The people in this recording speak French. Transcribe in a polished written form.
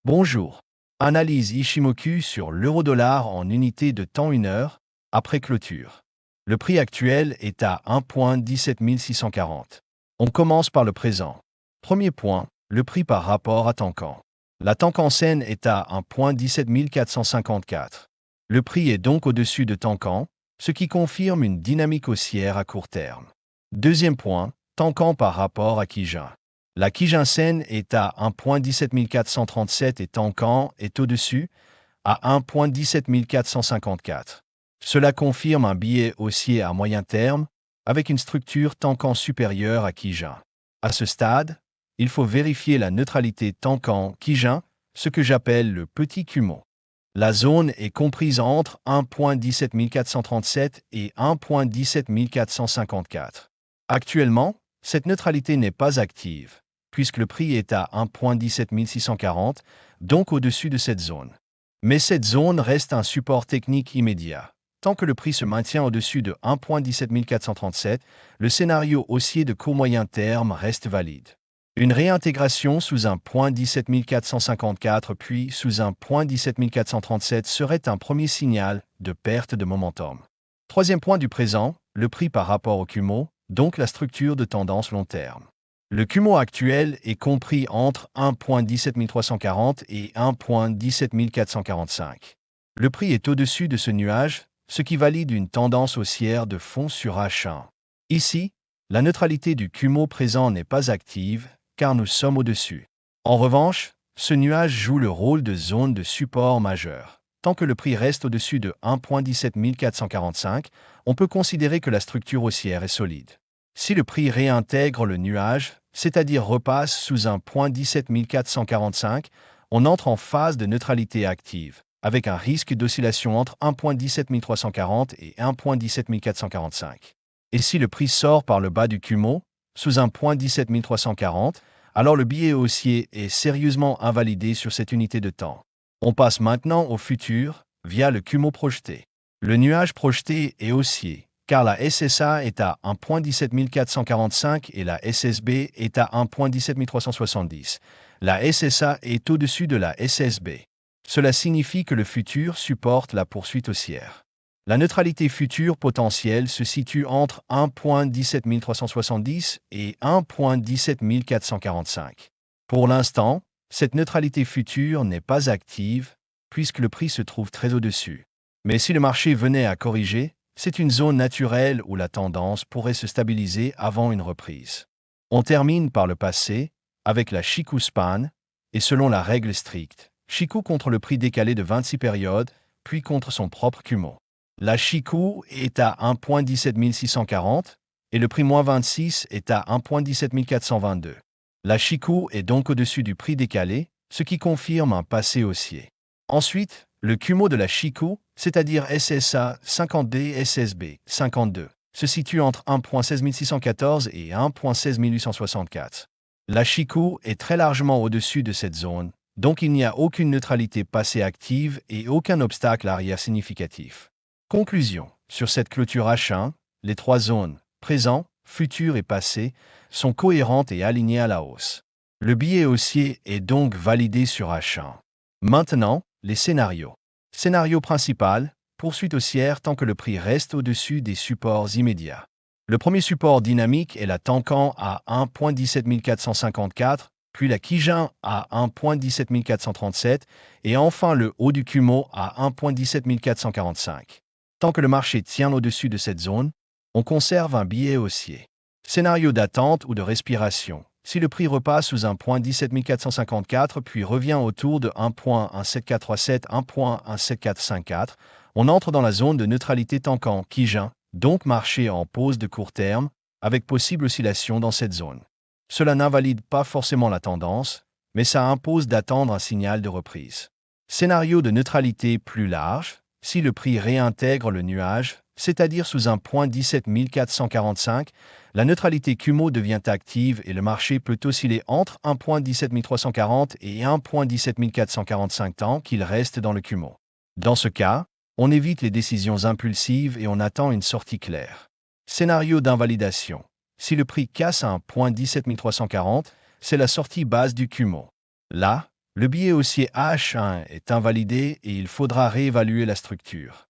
Bonjour. Analyse Ishimoku sur l'euro-dollar en unité de temps 1 heure, après clôture. Le prix actuel est à 1,17 640. On commence par le présent. Premier point, le prix par rapport à Tenkan. La Tenkan Sen est à 1,17 454. Le prix est donc au-dessus de Tenkan, ce qui confirme une dynamique haussière à court terme. Deuxième point, Tenkan par rapport à Kijun. La Kijun Sen est à 1,17 437 et Tenkan est au-dessus à 1,17 454. Cela confirme un biais haussier à moyen terme avec une structure Tenkan supérieure à Kijun. À ce stade, il faut vérifier la neutralité Tenkan-Kijun, ce que j'appelle le petit Kumo. La zone est comprise entre 1,17 437 et 1,17 454. Actuellement, cette neutralité n'est pas active, puisque le prix est à 1,17 640, donc au-dessus de cette zone. Mais cette zone reste un support technique immédiat. Tant que le prix se maintient au-dessus de 1,17 437, le scénario haussier de court moyen terme reste valide. Une réintégration sous un 1,17 454 puis sous un 1,17 437 serait un premier signal de perte de momentum. Troisième point du présent, le prix par rapport au Kumo, donc la structure de tendance long terme. Le Kumo actuel est compris entre 1,17 340 et 1,17 445. Le prix est au-dessus de ce nuage, ce qui valide une tendance haussière de fond sur H1. Ici, la neutralité du Kumo présent n'est pas active, car nous sommes au-dessus. En revanche, ce nuage joue le rôle de zone de support majeur. Tant que le prix reste au-dessus de 1,17 445, on peut considérer que la structure haussière est solide. Si le prix réintègre le nuage, c'est-à-dire repasse sous un 1,17 445, on entre en phase de neutralité active, avec un risque d'oscillation entre 1,17 340 et 1,17 445. Et si le prix sort par le bas du Kumo, sous un 1,17 340, alors le biais haussier est sérieusement invalidé sur cette unité de temps. On passe maintenant au futur, via le Kumo projeté. Le nuage projeté est haussier, car la SSA est à 1,17 445 et la SSB est à 1,17 370. La SSA est au-dessus de la SSB. Cela signifie que le futur supporte la poursuite haussière. La neutralité future potentielle se situe entre 1,17 370 et 1,17 445. Pour l'instant, cette neutralité future n'est pas active, puisque le prix se trouve très au-dessus. Mais si le marché venait à corriger, c'est une zone naturelle où la tendance pourrait se stabiliser avant une reprise. On termine par le passé, avec la Chikou Span, et selon la règle stricte, Chikou contre le prix décalé de 26 périodes, puis contre son propre Kumo. La Chikou est à 1,17 640 et le prix moins 26 est à 1,17 422. La Chikou est donc au-dessus du prix décalé, ce qui confirme un passé haussier. Ensuite, le Kumo de la Chikou, c'est-à-dire SSA 50D et SSB 52, se situe entre 1,16 614 et 1,16 864. La Chikou est très largement au-dessus de cette zone, donc il n'y a aucune neutralité passée active et aucun obstacle arrière significatif. Conclusion. Sur cette clôture H1, les trois zones, présent, futur et passé, sont cohérentes et alignées à la hausse. Le biais haussier est donc validé sur H1. Maintenant, les scénarios. Scénario principal, poursuite haussière tant que le prix reste au-dessus des supports immédiats. Le premier support dynamique est la Tenkan à 1,17 454, puis la Kijun à 1,17 437 et enfin le haut du Kumo à 1,17 445. Tant que le marché tient au-dessus de cette zone, on conserve un biais haussier. Scénario d'attente ou de respiration. Si le prix repasse sous un 1,17 454 puis revient autour de 1,17437, 1,17454, on entre dans la zone de neutralité Tenkan-Kijun, donc marché en pause de court terme, avec possible oscillation dans cette zone. Cela n'invalide pas forcément la tendance, mais ça impose d'attendre un signal de reprise. Scénario de neutralité plus large. Si le prix réintègre le nuage, c'est-à-dire sous un 1,17 445, la neutralité Kumo devient active et le marché peut osciller entre 1,17 340 et 1,17 445 tant qu'il reste dans le Kumo. Dans ce cas, on évite les décisions impulsives et on attend une sortie claire. Scénario d'invalidation. Si le prix casse à 1,17 340, c'est la sortie base du Kumo. Là, Le billet haussier H1 est invalidé et il faudra réévaluer la structure.